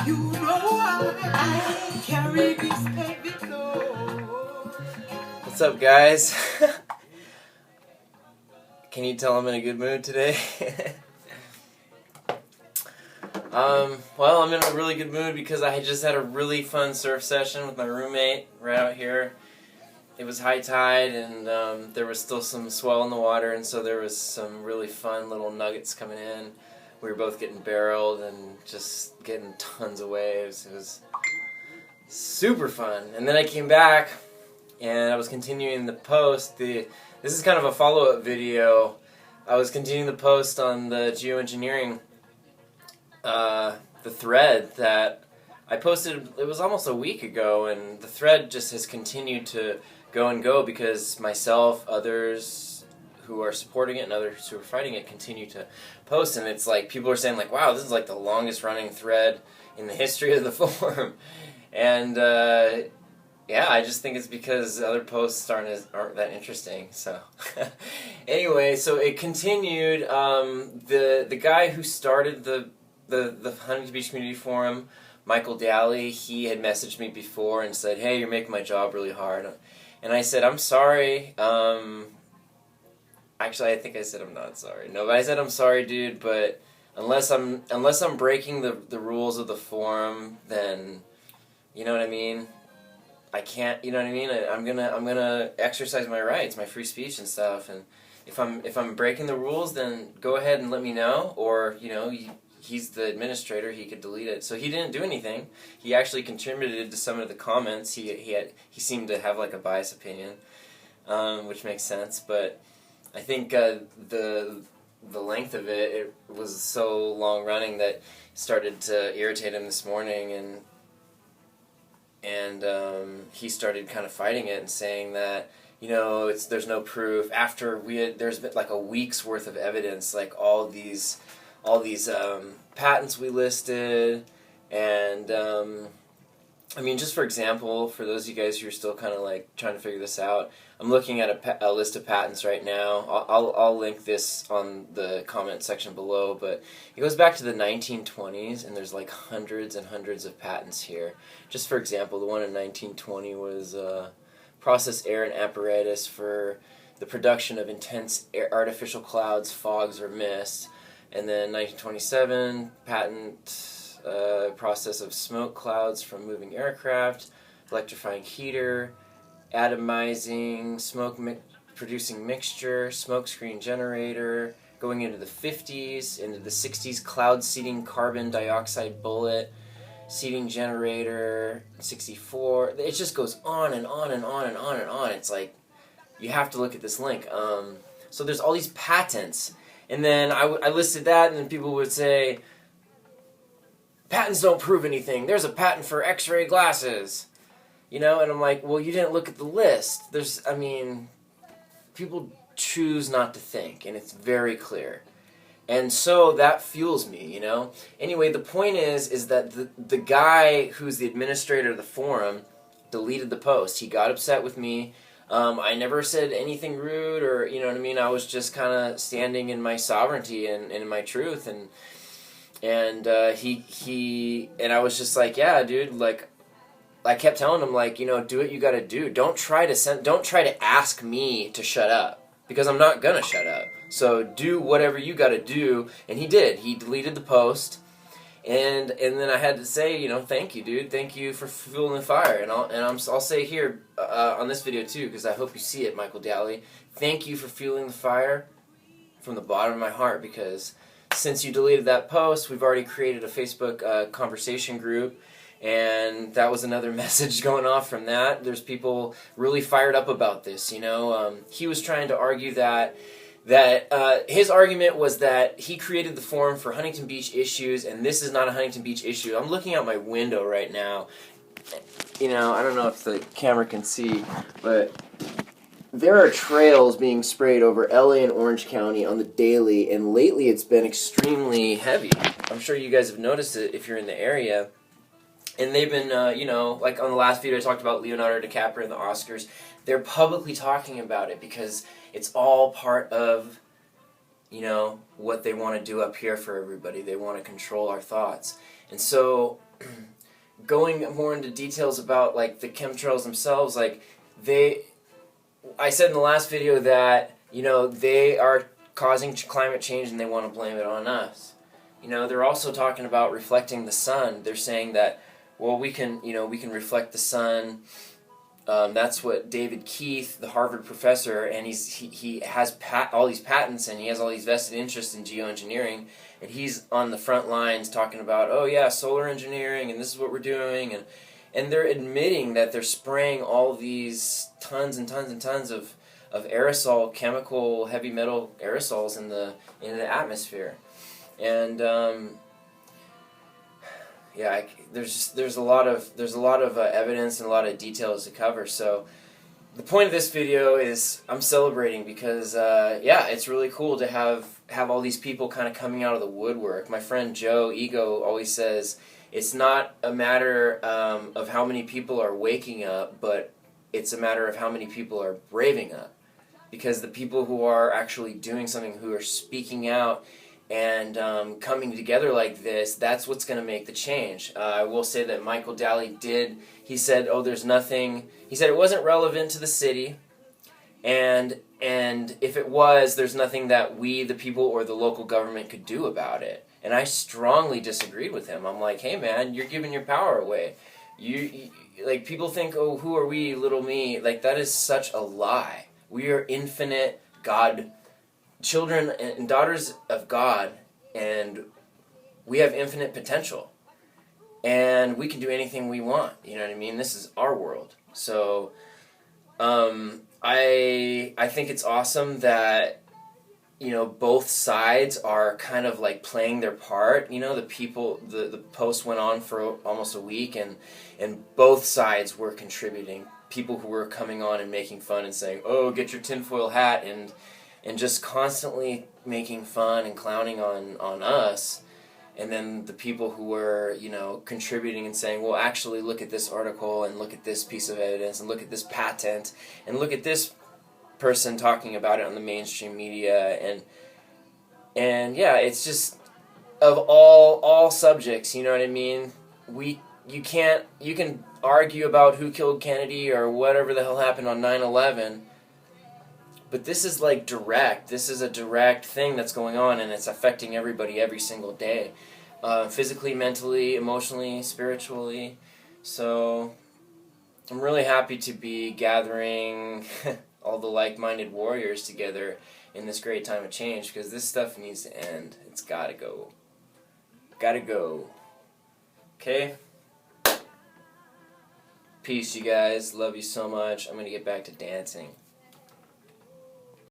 You know I carry this heavy load. What's up, guys? Can you tell I'm in a good mood today? Well, I'm in a really good mood because I just had a really fun surf session with my roommate right out here. It was high tide and there was still some swell in the water, and so there was some really fun little nuggets coming in. We were both getting barreled and just getting tons of waves. It was super fun. And then I came back and I was continuing the post. This is kind of a follow-up video. I was continuing the post on the geoengineering, the thread that I posted. It was almost a week ago, and the thread just has continued to go and go because myself, others who are supporting it, and others who are fighting it continue to post. And it's like people are saying, like, wow, this is like the longest running thread in the history of the forum. And yeah, I just think it's because other posts aren't that interesting. So anyway, so it continued. The guy who started the Huntington Beach Community Forum, Michael Daly, he had messaged me before and said, hey, you're making my job really hard. And I said, I'm sorry. Actually, I think I said I'm not sorry. No, but I said I'm sorry, dude, but unless I'm breaking the rules of the forum, then, you know what I mean? I can't, you know what I mean? I'm gonna exercise my rights, my free speech and stuff, and if I'm breaking the rules, then go ahead and let me know, or, you know, he's the administrator, he could delete it. So he didn't do anything. He actually contributed to some of the comments. He seemed to have like a biased opinion, which makes sense. But I think the length of it was so long running that it started to irritate him this morning, and he started kind of fighting it and saying that, you know, there's no proof. After there's been like a week's worth of evidence, like all these patents we listed, and I mean, just for example, for those of you guys who are still kind of like trying to figure this out, I'm looking at a list of patents right now. I'll link this on the comment section below, but it goes back to the 1920s, and there's like hundreds and hundreds of patents here. Just for example, the one in 1920 was process air and apparatus for the production of intense artificial clouds, fogs, or mist. And then 1927, patent process of smoke clouds from moving aircraft, electrifying heater, atomizing, producing mixture, smoke screen generator. Going into the 50s, into the 60s, cloud seeding carbon dioxide bullet, seeding generator, 64. It just goes on and on and on and on and on. It's like, you have to look at this link. So there's all these patents. And then I listed that, and then people would say, patents don't prove anything. There's a patent for X-ray glasses. You know, and I'm like, well, you didn't look at the list. People choose not to think, and it's very clear. And so that fuels me, you know. Anyway, the point is that the guy who's the administrator of the forum deleted the post. He got upset with me. I never said anything rude, or, you know what I mean. I was just kind of standing in my sovereignty and in my truth, and I was just like, yeah, dude, like, I kept telling him, like, you know, do what you got to do. Don't try to ask me to shut up, because I'm not gonna shut up. So do whatever you got to do, and he did. He deleted the post. And then I had to say, you know, thank you, dude. Thank you for fueling the fire. And I'll say here on this video too, because I hope you see it, Michael Daly. Thank you for fueling the fire from the bottom of my heart, because since you deleted that post, we've already created a Facebook conversation group, and that was another message going off from that. There's people really fired up about this. You know, he was trying to argue that his argument was that he created the forum for Huntington Beach issues, and this is not a Huntington Beach issue. I'm looking out my window right now. You know, I don't know if the camera can see, but there are trails being sprayed over LA and Orange County on the daily, and lately it's been extremely heavy. I'm sure you guys have noticed it if you're in the area. And they've been, you know, like on the last video I talked about Leonardo DiCaprio and the Oscars. They're publicly talking about it because it's all part of, what they want to do up here for everybody. They want to control our thoughts. And so going more into details about like the chemtrails themselves, like I said in the last video that, you know, they are causing climate change and they want to blame it on us. You know, they're also talking about reflecting the sun. They're saying that, well, we can reflect the sun. That's what David Keith, the Harvard professor, and he has all these patents and he has all these vested interests in geoengineering, and he's on the front lines talking about, oh yeah, solar engineering, and this is what we're doing, and they're admitting that they're spraying all these tons and tons and tons of aerosol, chemical, heavy metal aerosols in the atmosphere, and yeah, there's a lot of evidence and a lot of details to cover. So the point of this video is I'm celebrating because yeah, it's really cool to have all these people kind of coming out of the woodwork. My friend Joe Ego always says it's not a matter of how many people are waking up, but it's a matter of how many people are braving up. Because the people who are actually doing something, who are speaking out and coming together like this, that's what's going to make the change. I will say that Michael Daly he said, oh, there's nothing, he said it wasn't relevant to the city, and if it was, there's nothing that we, the people, or the local government could do about it. And I strongly disagreed with him. I'm like, hey man, you're giving your power away. You like, people think, oh, who are we, little me? Like, that is such a lie. We are infinite God, children and daughters of God, and we have infinite potential. And we can do anything we want, you know what I mean? This is our world. So I think it's awesome that, you know, both sides are kind of like playing their part. You know, the post went on for almost a week, and both sides were contributing. People who were coming on and making fun and saying, oh, get your tinfoil hat, and just constantly making fun and clowning on us. And then the people who were, you know, contributing and saying, well, actually, look at this article, and look at this piece of evidence, and look at this patent, and look at this person talking about it on the mainstream media, and yeah, it's just, of all subjects, you know what I mean? You can argue about who killed Kennedy or whatever the hell happened on 9/11, but this is like direct. This is a direct thing that's going on, and it's affecting everybody every single day, physically, mentally, emotionally, spiritually. So I'm really happy to be gathering all the like-minded warriors together in this great time of change, because this stuff needs to end. It's gotta go. Gotta go. Okay? Peace, you guys. Love you so much. I'm gonna get back to dancing.